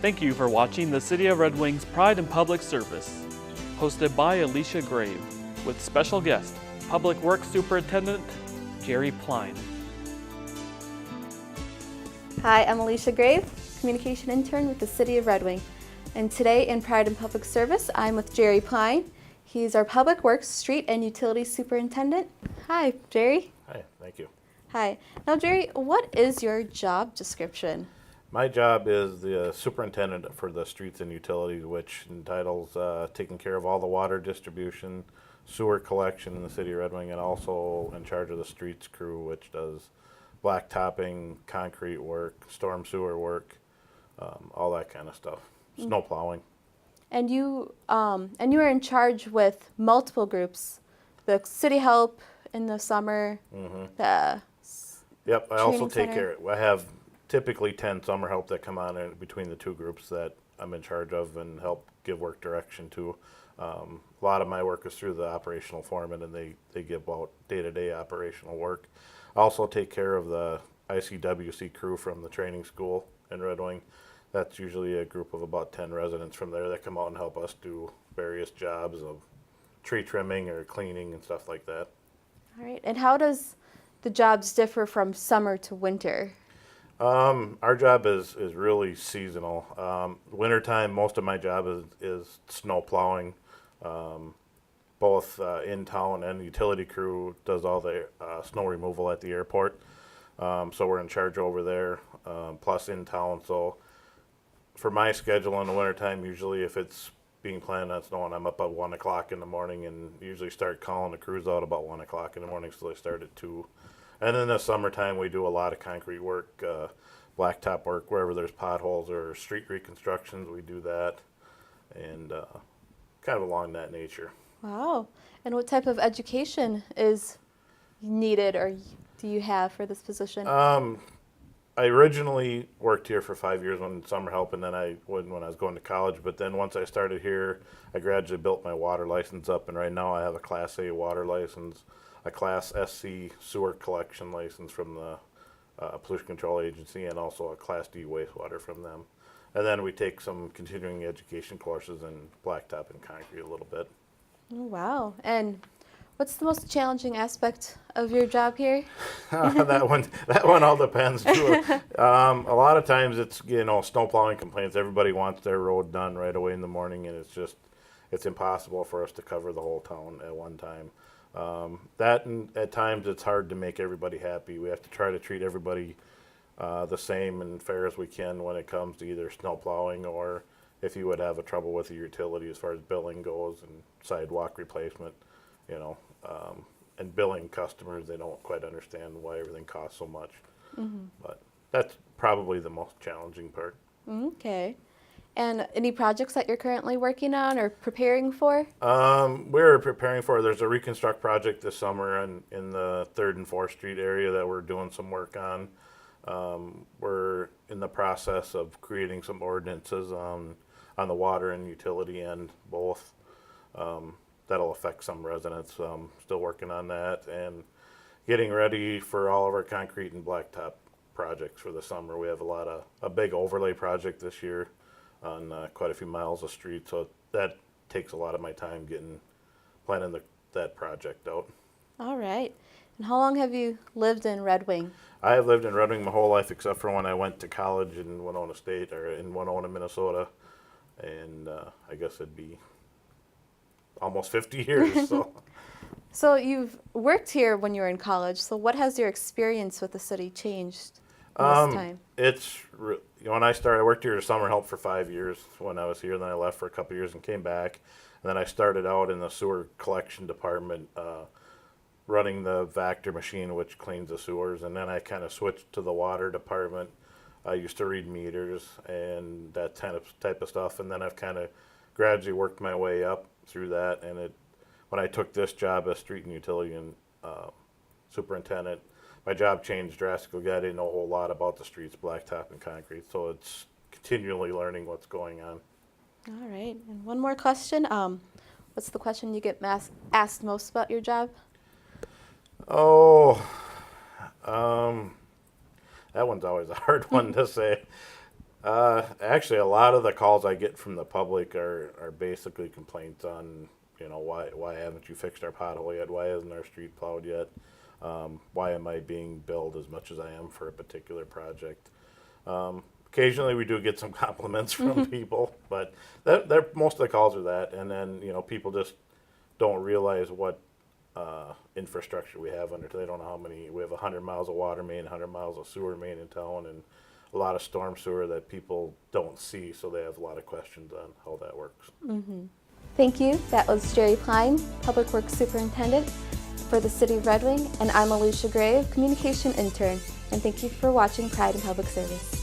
Thank you for watching the City of Red Wing's Pride in Public Service, hosted by Alicia Grave, with special guest, Public Works Superintendent Jerry Plein. Hi, I'm Alicia Grave, Communication Intern with the City of Red Wing. And today in Pride in Public Service, I'm with Jerry Plein. He's our Public Works, Street, and Utilities Superintendent. Hi, Jerry. Hi, thank you. Hi. Now, Jerry, what is your job description? My job is the superintendent for the streets and utilities, which entitles taking care of all the water distribution, sewer collection in the city of Red Wing, and also in charge of the streets crew, which does blacktopping, concrete work, storm sewer work, all that kind of stuff, snow plowing. And you are in charge with multiple groups, the City Help in the summer, the Yep, I also training take center. care. I have typically 10 summer help that come on in between the two groups that I'm in charge of and help give work direction to. A lot of my work is through the operational foreman, and they give out day-to-day operational work. I also take care of the ICWC crew from the training school in Red Wing. That's usually a group of about 10 residents from there that come out and help us do various jobs of tree trimming or cleaning and stuff like that. All right. And how does the jobs differ from summer to winter? Our job is really seasonal. Wintertime, most of my job is snow plowing. Both in town and the utility crew does all the snow removal at the airport. So we're in charge over there, plus in town. So for my schedule in the wintertime, usually if it's being planned on snowing, I'm up at 1 o'clock in the morning and usually start calling the crews out about 1 o'clock in the morning, so they start at 2. And in the summertime, we do a lot of concrete work, blacktop work, wherever there's potholes or street reconstructions, we do that, and kind of along that nature. Wow. And what type of education is needed or do you have for this position? I originally worked here for 5 years on summer help, and then when I was going to college. But then once I started here, I gradually built my water license up, and right now I have a Class A water license, a Class SC sewer collection license from the Pollution Control Agency, and also a Class D wastewater from them. And then we take some continuing education courses in blacktop and concrete a little bit. Oh, wow. And what's the most challenging aspect of your job here? That one all depends too. A lot of times it's snow plowing complaints. Everybody wants their road done right away in the morning, and it's impossible for us to cover the whole town at one time. And at times it's hard to make everybody happy. We have to try to treat everybody the same and fair as we can when it comes to either snow plowing or if you would have a trouble with the utility as far as billing goes and sidewalk replacement, and billing customers. They don't quite understand why everything costs so much. But that's probably the most challenging part. Okay. And any projects that you're currently working on or preparing for? We're preparing there's a reconstruct project this summer in the 3rd and 4th Street area that we're doing some work on. We're in the process of creating some ordinances on the water and utility end both. That'll affect some residents. Still working on that and getting ready for all of our concrete and blacktop projects for the summer. We have a big overlay project this year on quite a few miles of street, so that takes a lot of my time planning that project out. All right. And how long have you lived in Red Wing? I have lived in Red Wing my whole life except for when I went to college in Winona State, or in Winona, Minnesota, and I guess it'd be almost 50 years. So you've worked here when you were in college, so what has your experience with the city changed in this time? When I started, I worked here as summer help for 5 years when I was here. Then I left for a couple of years and came back. And then I started out in the sewer collection department, running the Vector machine, which cleans the sewers. And then I kind of switched to the water department. I used to read meters and that type of stuff. And then I've kind of gradually worked my way up through that. And when I took this job as street and utility and superintendent, my job changed drastically. I didn't know a whole lot about the streets, blacktop and concrete, so it's continually learning what's going on. All right. And one more question. What's the question you get asked most about your job? Oh, that one's always a hard one to say. Actually, a lot of the calls I get from the public are basically complaints on, why haven't you fixed our pothole yet? Why isn't our street plowed yet? Why am I being billed as much as I am for a particular project? Occasionally we do get some compliments from people, but most of the calls are that. And then, people just don't realize what infrastructure we have under. They don't know how many. We have 100 miles of water main, 100 miles of sewer main in town, and a lot of storm sewer that people don't see, so they have a lot of questions on how that works. Thank you. That was Jerry Plein, Public Works Superintendent for the City of Red Wing, and I'm Alicia Grave, Communication Intern. And thank you for watching Pride in Public Service.